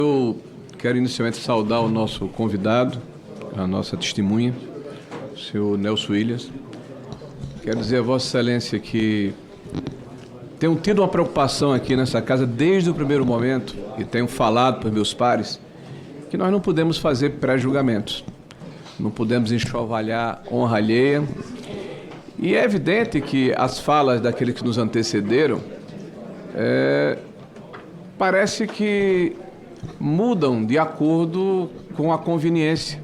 Eu quero inicialmente saudar o nosso convidado, a nossa testemunha, o senhor Nelson Williams. Quero dizer a Vossa Excelência que tenho tido uma preocupação aqui nessa casa desde o primeiro momento, e tenho falado para meus pares, que nós não podemos fazer pré-julgamentos, não podemos enxovalhar honra alheia. E é evidente que as falas daqueles que nos antecederam parece que mudam de acordo com a conveniência,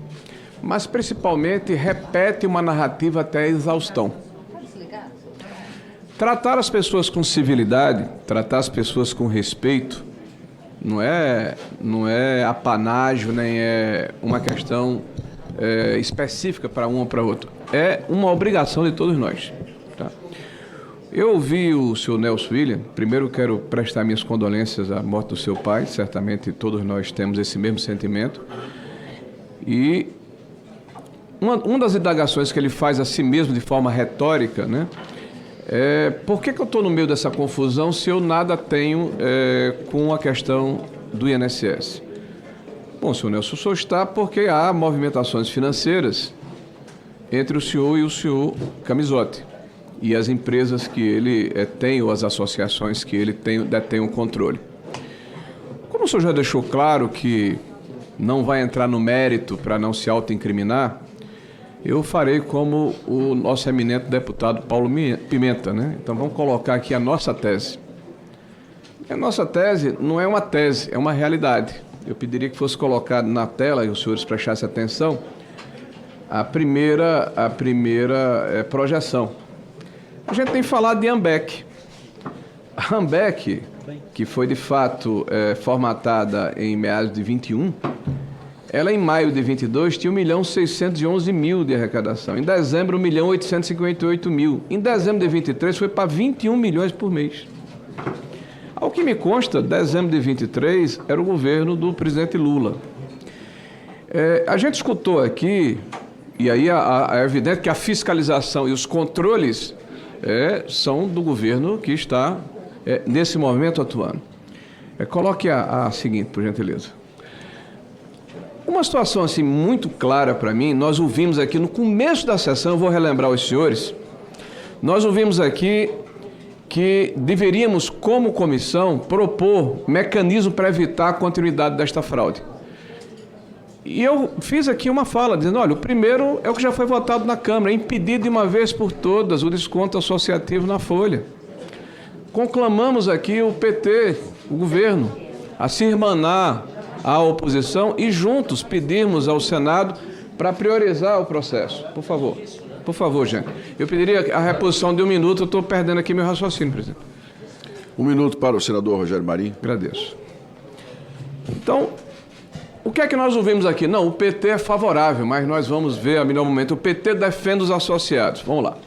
mas principalmente repete uma narrativa até a exaustão. Tratar as pessoas com civilidade, tratar as pessoas com respeito, não é apanágio, nem é uma questão específica para um ou para outro. É uma obrigação de todos nós. Tá? Eu ouvi o senhor Nelson Williams. Primeiro quero prestar minhas condolências à morte do seu pai. Certamente todos nós temos esse mesmo sentimento. E uma das indagações que ele faz a si mesmo de forma retórica, né? Por que eu estou no meio dessa confusão se eu nada tenho com a questão do INSS? Bom, senhor Nelson, o senhor está porque há movimentações financeiras entre o senhor e o senhor Camizotti e as empresas que ele tem ou as associações que ele detém o controle. Como o senhor já deixou claro que não vai entrar no mérito para não se autoincriminar, eu farei como o nosso eminente deputado Paulo Pimenta, né? Então vamos colocar aqui a nossa tese. A nossa tese não é uma tese, é uma realidade. Eu pediria que fosse colocado na tela e os senhores prestassem atenção a primeira projeção. A gente tem falado de AMBEC. A AMBEC, que foi de fato formatada em meados de 21, ela em maio de 22 tinha 1.611.000 de arrecadação. Em dezembro, 1.858.000. Em dezembro de 23 foi para 21 milhões por mês. Ao que me consta, dezembro de 23 era o governo do presidente Lula. A gente escutou aqui, e aí é evidente que a fiscalização e os controles são do governo que está, nesse momento, atuando. Coloque a seguinte, por gentileza. Uma situação assim muito clara para mim, nós ouvimos aqui no começo da sessão, eu vou relembrar aos senhores, nós ouvimos aqui que deveríamos, como comissão, propor mecanismo para evitar a continuidade desta fraude. E eu fiz aqui uma fala, dizendo, olha, o primeiro é o que já foi votado na Câmara, impedir de uma vez por todas o desconto associativo na folha. Conclamamos aqui o PT, o governo, a se irmanar à oposição e juntos pedirmos ao Senado para priorizar o processo. Por favor. Por favor, gente. Eu pediria a reposição de 1 minuto, eu estou perdendo aqui meu raciocínio, presidente. 1 minuto para o senador Rogério Marinho. Agradeço. Então, o que é que nós ouvimos aqui? Não, o PT é favorável, mas nós vamos ver a melhor momento. O PT defende os associados. Vamos lá.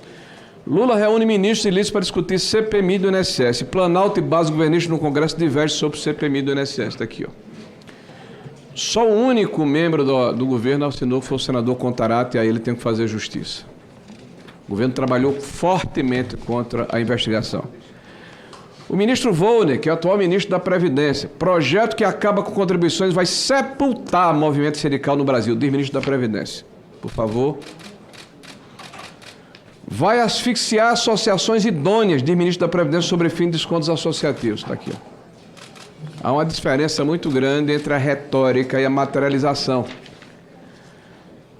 Lula reúne ministros e líderes para discutir CPMI do INSS. Planalto e base governista no Congresso divergem sobre o CPMI do INSS. Está aqui, ó. Só o único membro do governo assinou, que foi o senador Contarato, e aí ele tem que fazer justiça. O governo trabalhou fortemente contra a investigação. O ministro Volner, que é o atual ministro da Previdência, projeto que acaba com contribuições vai sepultar o movimento sindical no Brasil, diz ministro da Previdência. Por favor. Vai asfixiar associações idôneas, diz ministro da Previdência, sobre fim de descontos associativos. Está aqui, ó. Há uma diferença muito grande entre a retórica e a materialização.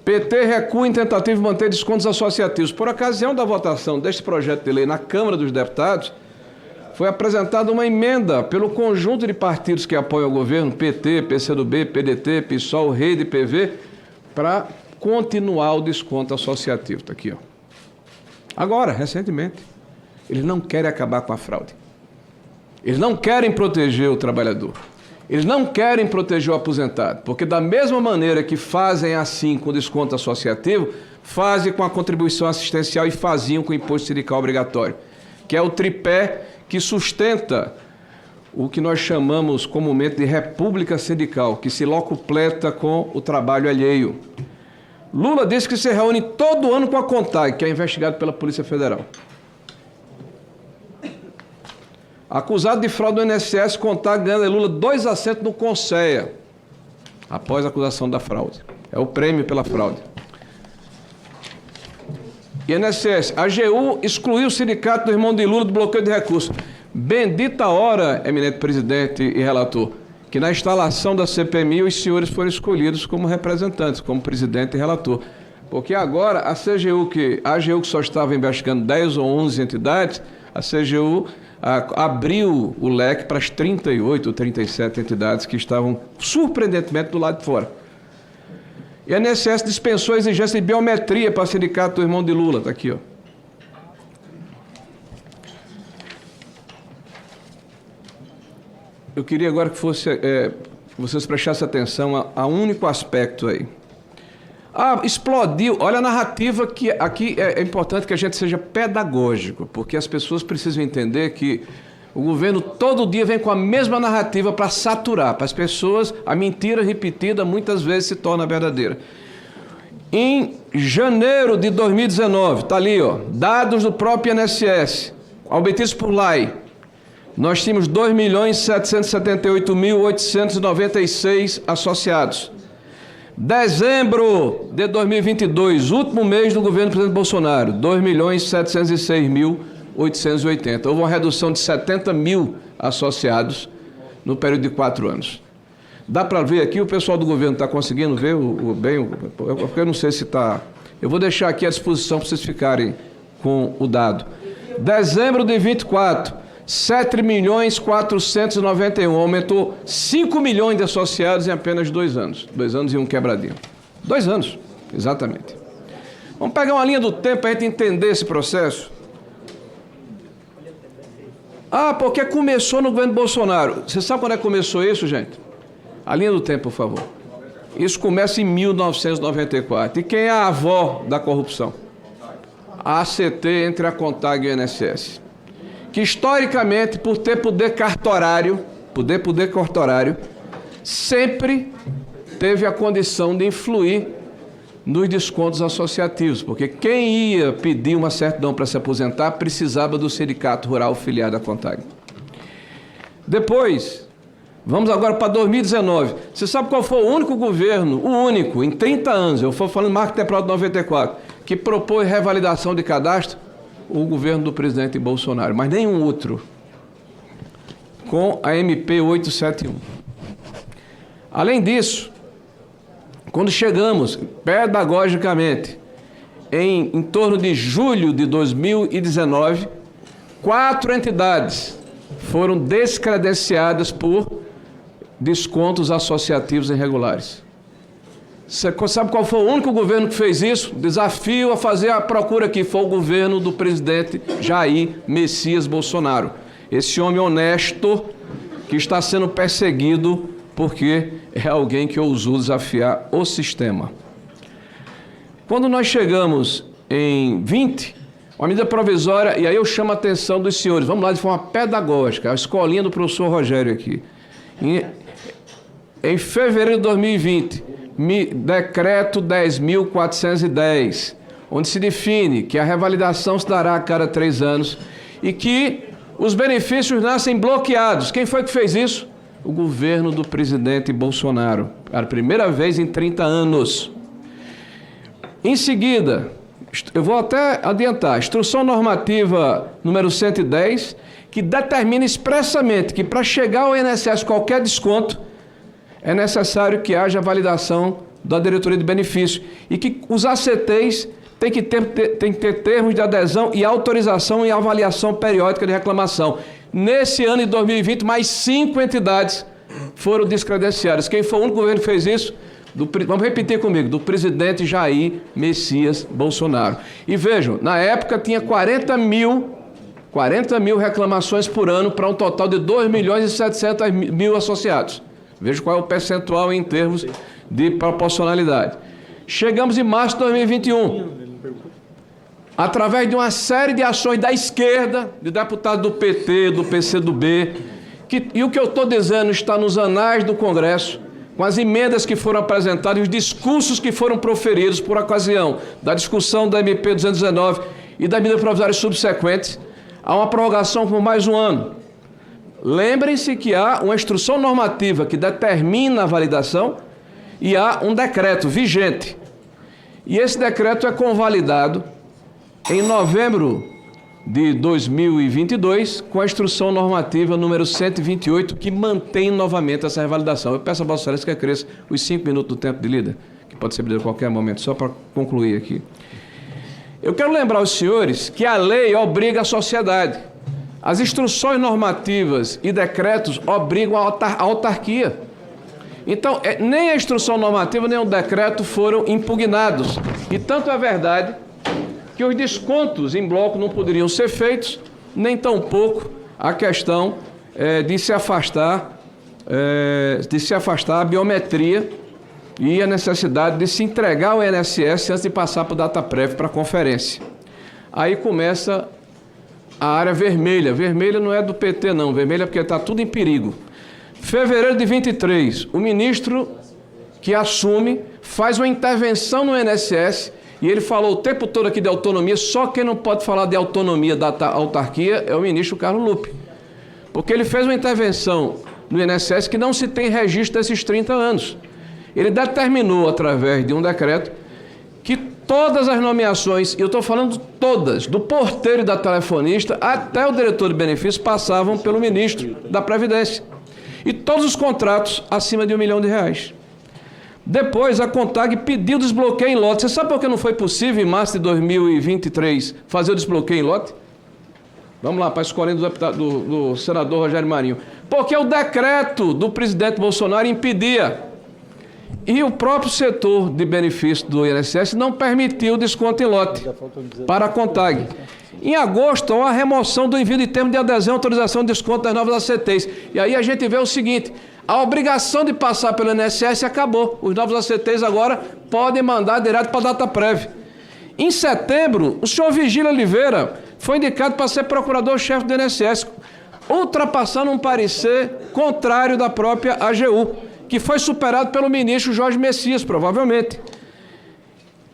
PT recua em tentativa de manter descontos associativos. Por ocasião da votação deste projeto de lei na Câmara dos Deputados, foi apresentada uma emenda pelo conjunto de partidos que apoiam o governo, PT, PCdoB, PDT, PSOL, Rede e PV, para continuar o desconto associativo. Está aqui, ó. Agora, recentemente, eles não querem acabar com a fraude. Eles não querem proteger o trabalhador. Eles não querem proteger o aposentado, porque da mesma maneira que fazem assim com o desconto associativo, fazem com a contribuição assistencial e faziam com o imposto sindical obrigatório, que é o tripé que sustenta o que nós chamamos comumente de república sindical, que se locupleta com o trabalho alheio. Lula disse que se reúne todo ano com a CONTAG, que é investigado pela Polícia Federal. Acusado de fraude do INSS, CONTAG ganha de Lula 2 assentos no CONSEA. após a acusação da fraude. É o prêmio pela fraude. INSS, a AGU excluiu o sindicato do irmão de Lula do bloqueio de recursos. Bendita hora, eminente presidente e relator, que na instalação da CPMI os senhores foram escolhidos como representantes, como presidente e relator. Porque agora a AGU que só estava investigando 10 ou 11 entidades, a CGU abriu o leque para as 38 ou 37 entidades que estavam surpreendentemente do lado de fora. E a INSS dispensou a exigência de biometria para o sindicato do irmão de Lula. Está aqui, ó. Eu queria agora que vocês prestassem atenção a um único aspecto aí. Explodiu. Olha a narrativa que aqui é importante que a gente seja pedagógico, porque as pessoas precisam entender que o governo todo dia vem com a mesma narrativa para saturar. Para as pessoas, a mentira repetida muitas vezes se torna verdadeira. Em janeiro de 2019, está ali, ó, dados do próprio INSS, obtidos por LAI, nós tínhamos 2.778.896 associados. Dezembro de 2022, último mês do governo do presidente Bolsonaro, 2.706.880. Houve uma redução de 70 mil associados no período de 4 anos. Dá para ver aqui, o pessoal do governo está conseguindo ver eu não sei se está... Eu vou deixar aqui à disposição para vocês ficarem com o dado. Dezembro de 24, 7.491.000, aumentou 5 milhões de associados em apenas 2 anos. 2 anos e um quebradinho. 2 anos, exatamente. Vamos pegar uma linha do tempo para a gente entender esse processo. Porque começou no governo Bolsonaro. Você sabe quando é que começou isso, gente? A linha do tempo, por favor. Isso começa em 1994. E quem é a avó da corrupção? A ACT entre a CONTAG e o INSS. Que historicamente, por ter poder cartorário, sempre teve a condição de influir nos descontos associativos, porque quem ia pedir uma certidão para se aposentar precisava do sindicato rural filiado à CONTAG. Depois, vamos agora para 2019. Você sabe qual foi o único governo, em 30 anos, eu estou falando marco temporal de 94, que propôs revalidação de cadastro? O governo do presidente Bolsonaro, mas nenhum outro, com a MP 871. Além disso, quando chegamos, pedagogicamente, em torno de julho de 2019, 4 entidades foram descredenciadas por descontos associativos irregulares. Você sabe qual foi o único governo que fez isso? Desafio a fazer a procura aqui. Foi o governo do presidente Jair Messias Bolsonaro. Esse homem honesto que está sendo perseguido porque é alguém que ousou desafiar o sistema. Quando nós chegamos em 20, uma medida provisória, e aí eu chamo a atenção dos senhores, vamos lá de forma pedagógica, a escolinha do professor Rogério aqui. Em fevereiro de 2020, decreto 10.410, onde se define que a revalidação se dará a cada 3 anos e que os benefícios nascem bloqueados. Quem foi que fez isso? O governo do presidente Bolsonaro. A primeira vez em 30 anos. Em seguida, eu vou até adiantar, Instrução Normativa número 110, que determina expressamente que para chegar ao INSS qualquer desconto, é necessário que haja validação da diretoria de benefício e que os ACTs têm que ter termos de adesão e autorização e avaliação periódica de reclamação. Nesse ano de 2020, mais 5 entidades foram descredenciadas. Quem foi o único governo que fez isso? Vamos repetir comigo, do presidente Jair Messias Bolsonaro. E vejam, na época tinha 40 mil reclamações por ano para um total de 2.700.000 associados. Veja qual é o percentual em termos de proporcionalidade. Chegamos em março de 2021, através de uma série de ações da esquerda, de deputados do PT, do PCdoB, e o que eu estou dizendo está nos anais do Congresso, com as emendas que foram apresentadas e os discursos que foram proferidos por ocasião da discussão da MP 219 e da medida provisória subsequente, há uma prorrogação por mais 1 ano. Lembrem-se que há uma instrução normativa que determina a validação E há um decreto vigente. E esse decreto é convalidado em novembro de 2022 com a instrução normativa número 128, que mantém novamente essa revalidação. Eu peço a Vossa Excelência que acresça os 5 minutos do tempo de lida, que pode ser lido a qualquer momento, só para concluir aqui. Eu quero lembrar aos senhores que a lei obriga a sociedade. As instruções normativas e decretos obrigam a autarquia. Então, nem a instrução normativa nem o decreto foram impugnados. E tanto é verdade que os descontos em bloco não poderiam ser feitos, nem tampouco a questão de se afastar a biometria e a necessidade de se entregar ao INSS antes de passar para o DataPrev para a conferência. Aí começa a área vermelha. Vermelha não é do PT, não. Vermelha é porque está tudo em perigo. Fevereiro de 23, o ministro que assume faz uma intervenção no INSS e ele falou o tempo todo aqui de autonomia, só quem não pode falar de autonomia da autarquia é o ministro Carlos Lupe. Porque ele fez uma intervenção no INSS que não se tem registro desses 30 anos. Ele determinou, através de um decreto, que todas as nomeações, e eu estou falando todas, do porteiro e da telefonista até o diretor de benefícios, passavam pelo ministro da Previdência. E todos os contratos acima de R$1 milhão. Depois, a CONTAG pediu desbloqueio em lote. Você sabe por que não foi possível, em março de 2023, fazer o desbloqueio em lote? Vamos lá, para a escolha do senador Rogério Marinho. Porque o decreto do presidente Bolsonaro impedia. E o próprio setor de benefício do INSS não permitiu o desconto em lote para a CONTAG. Em agosto, há a remoção do envio de termo de adesão e autorização de desconto das novas ACTs. E aí a gente vê o seguinte, a obrigação de passar pelo INSS acabou. Os novos ACTs agora podem mandar direto para a DataPrev. Em setembro, o senhor Vigílio Oliveira foi indicado para ser procurador-chefe do INSS, ultrapassando um parecer contrário da própria AGU, que foi superado pelo ministro Jorge Messias, provavelmente.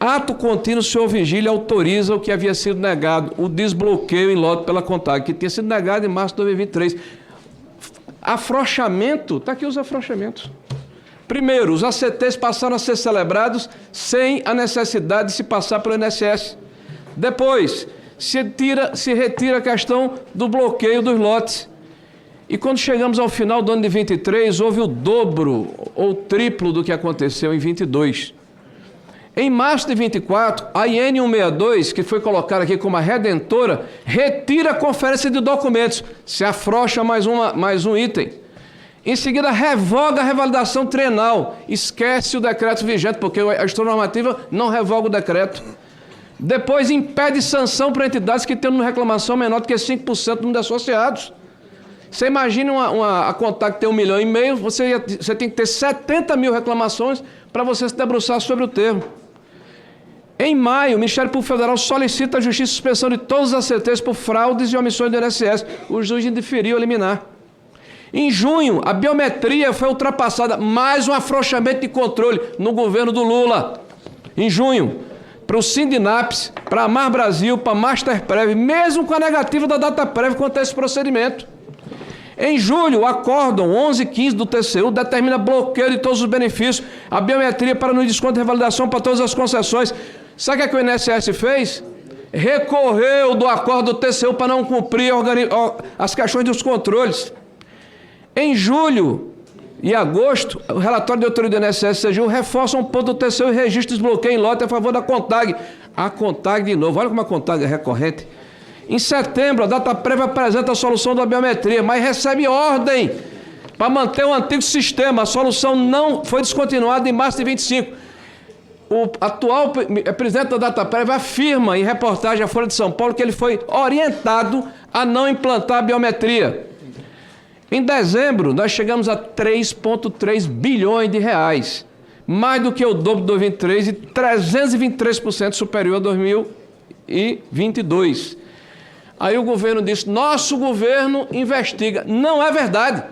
Ato contínuo, o senhor Vigílio autoriza o que havia sido negado, o desbloqueio em lote pela CONTAG, que tinha sido negado em março de 2023. Afrouxamento, está aqui os afrouxamentos. Primeiro, os ACTs passaram a ser celebrados sem a necessidade de se passar pelo INSS. Depois, se retira a questão do bloqueio dos lotes. E quando chegamos ao final do ano de 23, houve o dobro ou triplo do que aconteceu em 22. Em março de 24, a IN 162, que foi colocada aqui como a redentora, retira a conferência de documentos, se afrouxa mais um item. Em seguida, revoga a revalidação trienal, esquece o decreto vigente, porque a instrução normativa não revoga o decreto. Depois, impede sanção para entidades que tenham uma reclamação menor do que 5% do número de associados. Você imagina a CONTAG ter 1,5 milhão, você tem que ter 70 mil reclamações para você se debruçar sobre o termo. Em maio, o Ministério Público Federal solicita à Justiça a suspensão de todos os ACTs por fraudes e omissões do INSS. O juiz indeferiu a liminar. Em junho, a biometria foi ultrapassada, mais um afrouxamento de controle no governo do Lula. Em junho, para o Sindinaps, para a Mar Brasil, para a Masterprev, mesmo com a negativa da DataPrev quanto a esse procedimento. Em julho, o acórdão 1115 do TCU determina bloqueio de todos os benefícios, a biometria para no desconto de revalidação para todas as concessões. Sabe o que o INSS fez? Recorreu do acordo do TCU para não cumprir as questões dos controles. Em julho e agosto, o relatório de autoria do INSS CGU reforça um ponto do TCU e registra desbloqueio em lote a favor da CONTAG. A CONTAG de novo, olha como a CONTAG é recorrente. Em setembro, a DataPrev apresenta a solução da biometria, mas recebe ordem para manter o antigo sistema. A solução não foi descontinuada em março de 25. O atual presidente da DataPrev afirma em reportagem à Folha de São Paulo que ele foi orientado a não implantar a biometria. Em dezembro, nós chegamos a 3,3 bilhões de reais, mais do que o dobro de 2023 e 323% superior a 2022. Aí o governo disse, nosso governo investiga. Não é verdade.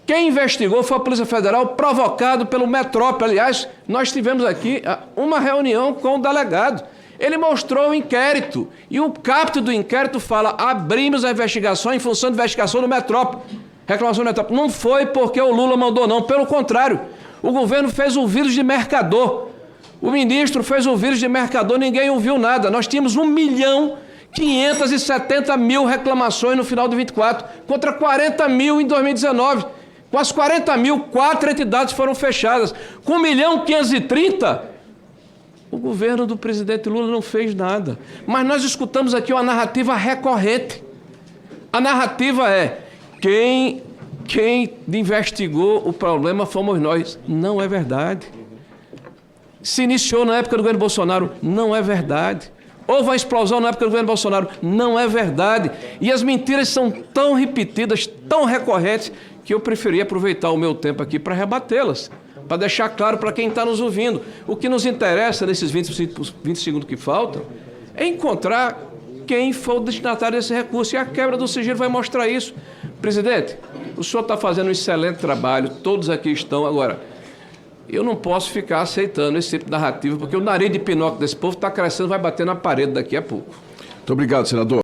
Quem investigou foi a Polícia Federal, provocado pelo Metrópole. Aliás, nós tivemos aqui uma reunião com o delegado. Ele mostrou o inquérito. E o caput do inquérito fala, abrimos a investigação em função de investigação do Metrópole. Reclamação do Metrópole. Não foi porque o Lula mandou, não. Pelo contrário, O governo fez o vírus de mercador. O ministro fez o vírus de mercador, ninguém ouviu nada. Nós tínhamos 1.570.000 reclamações no final de 24, contra 40 mil em 2019. Com as 40 mil, 4 entidades foram fechadas. Com 1.530.000, o governo do presidente Lula não fez nada. Mas nós escutamos aqui uma narrativa recorrente. A narrativa é: quem investigou o problema fomos nós. Não é verdade. Se iniciou na época do governo Bolsonaro. Não é verdade. Houve uma explosão na época do governo Bolsonaro. Não é verdade. E as mentiras são tão repetidas, tão recorrentes, que eu preferi aproveitar o meu tempo aqui para rebatê-las, para deixar claro para quem está nos ouvindo. O que nos interessa nesses 20 segundos que faltam é encontrar quem foi o destinatário desse recurso. E a quebra do sigilo vai mostrar isso. Presidente, o senhor está fazendo um excelente trabalho, todos aqui estão. Agora, eu não posso ficar aceitando esse tipo de narrativa, porque o nariz de Pinóquio desse povo está crescendo, vai bater na parede daqui a pouco. Muito obrigado, senador.